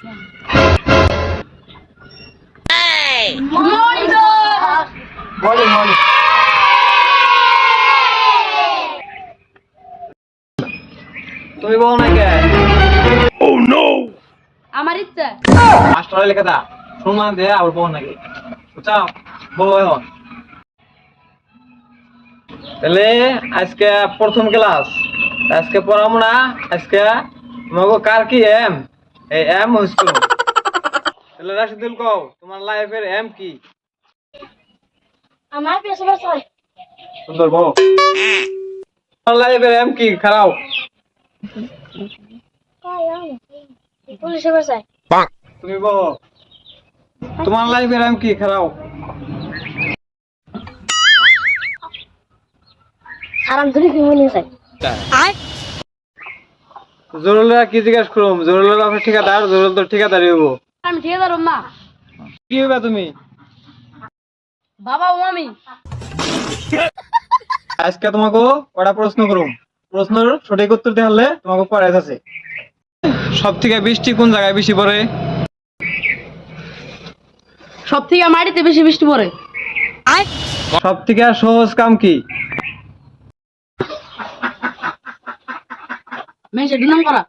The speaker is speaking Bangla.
তুমি বল না কে? আমার ইচ্ছা। মাস্টার লেখা দা সম্মান দে আর বল নাকি বুঝছো বল এখন তাহলে আজকে প্রথম ক্লাস আজকে পড়াবো না আজকে মগো কার কি এম এই এম স্কুল তাহলে রাশিদুল কও তোমার লাইফের এম কি আমার পেছনে চল। সুন্দর বলো তোমার লাইফের এম কি খারাপ পুলিশে বাসায়। তুমি বলো তোমার লাইফের এম কি খারাপ আরাম ধরে কি মনে চাই। জরুলরা কি জিজ্ঞাসা করুম জরুলের বাপের ঠিকাদার জরুল তো ঠিকাদারি হবো আমি ঠিকাদার মা কি হবে তুমি বাবা ও আমি। আজকে তোমাকে ওটা প্রশ্ন করুম প্রশ্নের সঠিক উত্তর দিতে হলে তোমাকে প্রাইজ আছে সব থেকে বৃষ্টি কোন জায়গায় বেশি পড়ে সব থেকে মাটিতে বেশি বৃষ্টি পড়ে। সব থেকে সহজ কাম কি মেয়ে সেটা নাম করা।